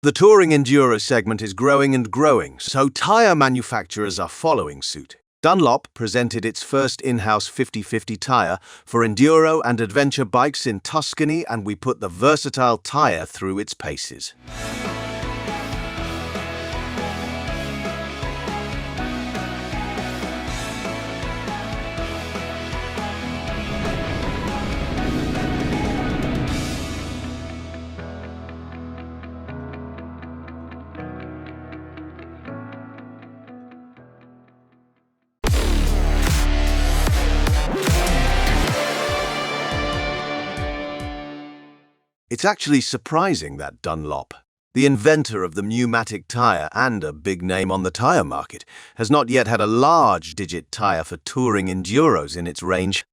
The touring enduro segment is growing and growing, so tyre manufacturers are following suit. Dunlop presented its first in-house 50/50 tyre for enduro and adventure bikes in Tuscany, and we put the versatile tyre through its paces. It's actually surprising that Dunlop, the inventor of the pneumatic tyre and a big name on the tyre market, has not yet had a large-digit tyre for touring enduros in its range.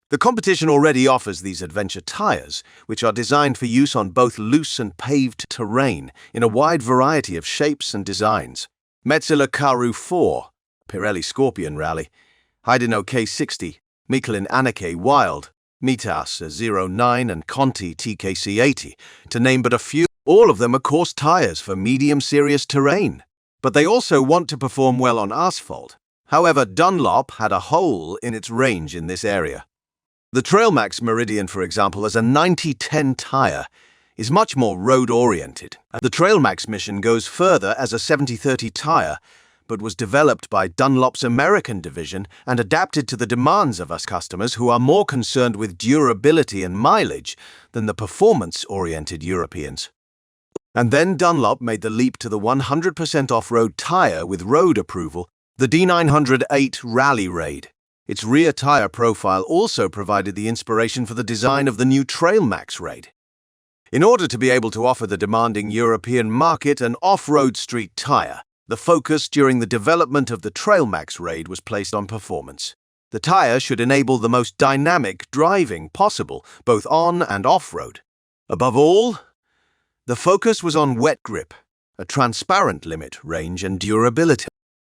The competition already offers these adventure tyres, which are designed for use on both loose and paved terrain in a wide variety of shapes and designs. Metzeler Karoo 4, Pirelli Scorpion Rally, Hydino K60, Michelin Anake Wild, Mitas 09 and Conti TKC 80, to name but a few. All of them are coarse tyres for medium serious terrain, but they also want to perform well on asphalt. However, Dunlop had a hole in its range in this area. The Trailmax Meridian, for example, as a 90/10 tyre, is much more road-oriented. The Trailmax Mission goes further as a 70/30 tyre, but was developed by Dunlop's American division and adapted to the demands of us customers who are more concerned with durability and mileage than the performance-oriented Europeans. And then Dunlop made the leap to the 100% off-road tyre with road approval, the D908 Rally Raid. Its rear tyre profile also provided the inspiration for the design of the new Trailmax Raid. In order to be able to offer the demanding European market an off-road street tyre, the focus during the development of the Trailmax Raid was placed on performance. The tyre should enable the most dynamic driving possible, both on and off-road. Above all, the focus was on wet grip, a transparent limit, range and durability.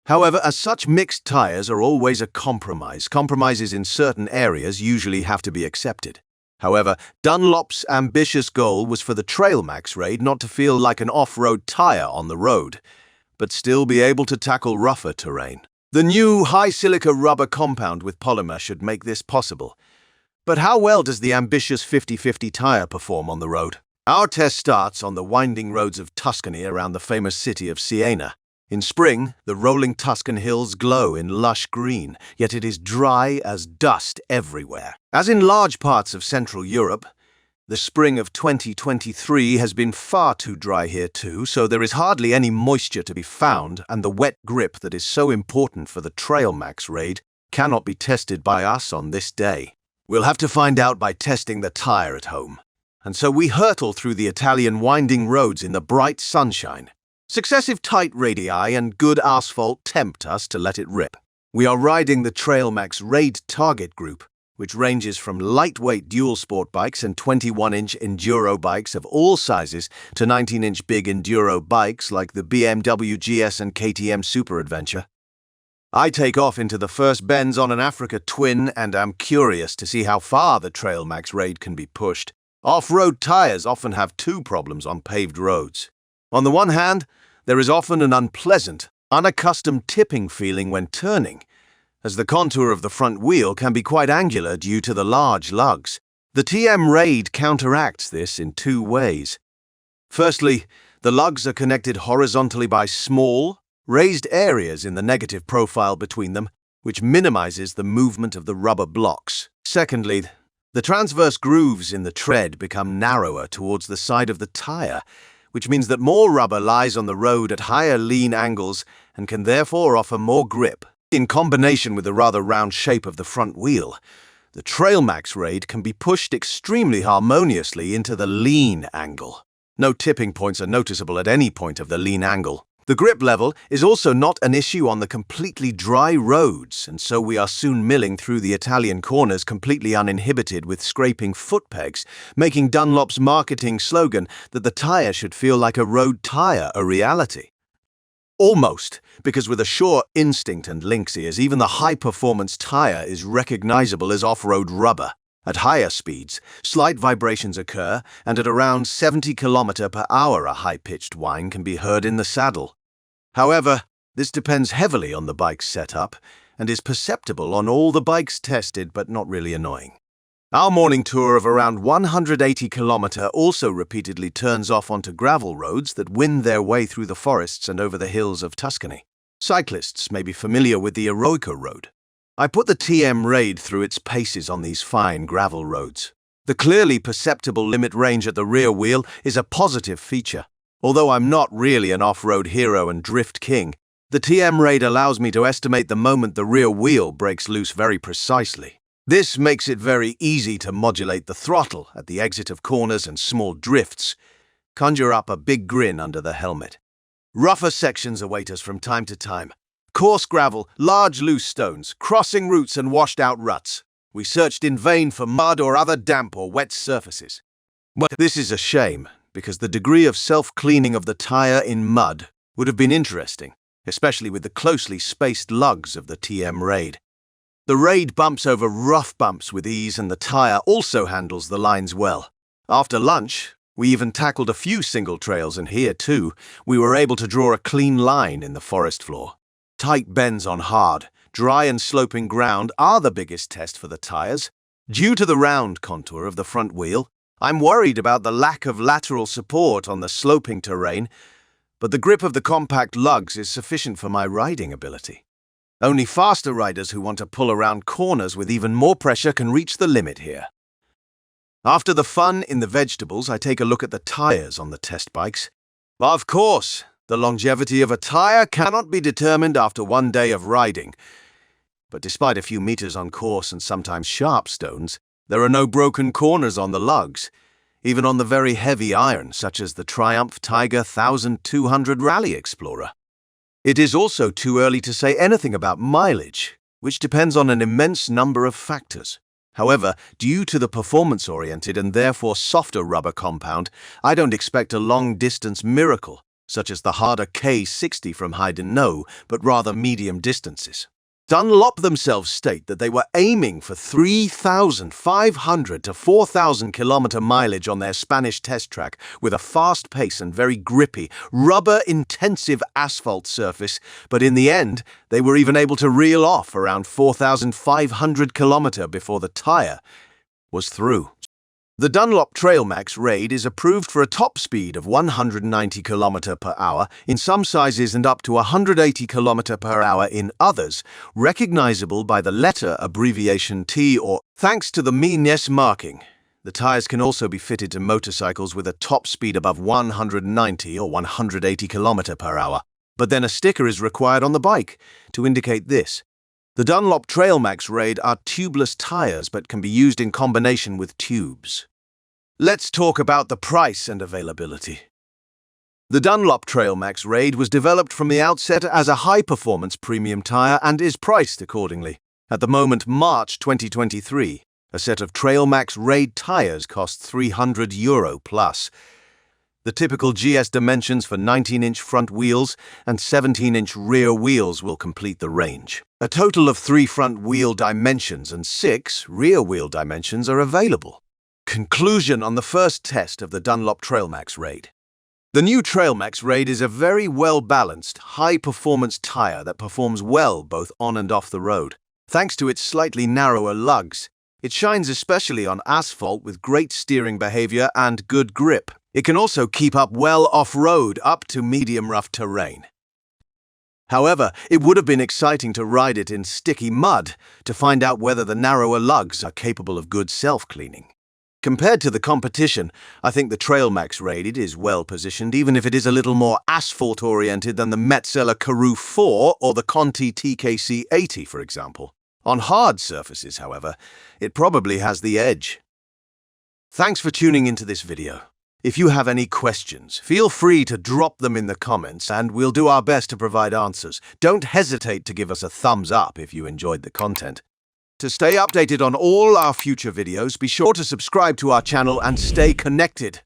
However, as such, mixed tyres are always a compromise. Compromises in certain areas usually have to be accepted. However, Dunlop's ambitious goal was for the Trailmax Raid not to feel like an off-road tyre on the road, but still be able to tackle rougher terrain. The new high-silica rubber compound with polymer should make this possible. But how well does the ambitious 50/50 tyre perform on the road? Our test starts on the winding roads of Tuscany around the famous city of Siena. In spring, the rolling Tuscan hills glow in lush green, yet it is dry as dust everywhere. As in large parts of Central Europe, the spring of 2023 has been far too dry here too, so there is hardly any moisture to be found, and the wet grip that is so important for the Trailmax Raid cannot be tested by us on this day. We'll have to find out by testing the tyre at home. And so we hurtle through the Italian winding roads in the bright sunshine. Successive tight radii and good asphalt tempt us to let it rip. We are riding the Trailmax Raid target group, which ranges from lightweight dual sport bikes and 21-inch enduro bikes of all sizes to 19-inch big enduro bikes like the BMW GS and KTM Super Adventure. I take off into the first bends on an Africa Twin and am curious to see how far the Trailmax Raid can be pushed. Off-road tyres often have two problems on paved roads. On the one hand, there is often an unpleasant, unaccustomed tipping feeling when turning, as the contour of the front wheel can be quite angular due to the large lugs. The TM Raid counteracts this in two ways. Firstly, the lugs are connected horizontally by small, raised areas in the negative profile between them, which minimizes the movement of the rubber blocks. Secondly, the transverse grooves in the tread become narrower towards the side of the tyre, which means that more rubber lies on the road at higher lean angles and can therefore offer more grip. In combination with the rather round shape of the front wheel, the Trailmax Raid can be pushed extremely harmoniously into the lean angle. No tipping points are noticeable at any point of the lean angle. The grip level is also not an issue on the completely dry roads, and so we are soon milling through the Italian corners completely uninhibited with scraping foot pegs, making Dunlop's marketing slogan that the tyre should feel like a road tyre a reality. Almost, because with a sure instinct and lynx ears, even the high-performance tyre is recognizable as off-road rubber. At higher speeds, slight vibrations occur, and at around 70 km/h a high-pitched whine can be heard in the saddle. However, this depends heavily on the bike's setup and is perceptible on all the bikes tested but not really annoying. Our morning tour of around 180 km also repeatedly turns off onto gravel roads that wind their way through the forests and over the hills of Tuscany. Cyclists may be familiar with the Eroica road. I put the TM Raid through its paces on these fine gravel roads. The clearly perceptible limit range at the rear wheel is a positive feature. Although I'm not really an off-road hero and drift king, the TM Raid allows me to estimate the moment the rear wheel breaks loose very precisely. This makes it very easy to modulate the throttle at the exit of corners and small drifts. Conjure up a big grin under the helmet. Rougher sections await us from time to time. Coarse gravel, large loose stones, crossing routes and washed-out ruts. We searched in vain for mud or other damp or wet surfaces. But this is a shame, because the degree of self-cleaning of the tire in mud would have been interesting, especially with the closely spaced lugs of the TM Raid. The Raid bumps over rough bumps with ease, and the tire also handles the lines well. After lunch, we even tackled a few single trails, and here, too, we were able to draw a clean line in the forest floor. Tight bends on hard, dry and sloping ground are the biggest test for the tires. Due to the round contour of the front wheel, I'm worried about the lack of lateral support on the sloping terrain, but the grip of the compact lugs is sufficient for my riding ability. Only faster riders who want to pull around corners with even more pressure can reach the limit here. After the fun in the vegetables, I take a look at the tires on the test bikes. Of course, the longevity of a tire cannot be determined after one day of riding. But despite a few meters on coarse and sometimes sharp stones, there are no broken corners on the lugs, even on the very heavy iron, such as the Triumph Tiger 1200 Rally Explorer. It is also too early to say anything about mileage, which depends on an immense number of factors. However, due to the performance-oriented and therefore softer rubber compound, I don't expect a long-distance miracle, such as the harder K60 from Haydn, but rather medium distances. Dunlop themselves state that they were aiming for 3,500 to 4,000 kilometer mileage on their Spanish test track with a fast pace and very grippy, rubber-intensive asphalt surface, but in the end, they were even able to reel off around 4,500 kilometer before the tire was through. The Dunlop Trailmax Raid is approved for a top speed of 190 km/h in some sizes and up to 180 km/h in others, recognizable by the letter abbreviation T or thanks to the Mines marking. The tires can also be fitted to motorcycles with a top speed above 190 or 180 km/h, but then a sticker is required on the bike to indicate this. The Dunlop Trailmax Raid are tubeless tires but can be used in combination with tubes. Let's talk about the price and availability. The Dunlop Trailmax Raid was developed from the outset as a high-performance premium tire and is priced accordingly. At the moment, March 2023, a set of Trailmax Raid tires costs €300 plus. The typical GS dimensions for 19-inch front wheels and 17-inch rear wheels will complete the range. A total of 3 front wheel dimensions and 6 rear wheel dimensions are available. Conclusion on the first test of the Dunlop Trailmax Raid. The new Trailmax Raid is a very well-balanced, high-performance tire that performs well both on and off the road. Thanks to its slightly narrower lugs, it shines especially on asphalt with great steering behavior and good grip. It can also keep up well off-road up to medium rough terrain. However, it would have been exciting to ride it in sticky mud to find out whether the narrower lugs are capable of good self-cleaning. Compared to the competition, I think the Trailmax Raid is well positioned, even if it is a little more asphalt-oriented than the Metzeler Karoo 4 or the Conti TKC 80, for example. On hard surfaces, however, it probably has the edge. Thanks for tuning into this video. If you have any questions, feel free to drop them in the comments and we'll do our best to provide answers. Don't hesitate to give us a thumbs up if you enjoyed the content. To stay updated on all our future videos, be sure to subscribe to our channel and stay connected.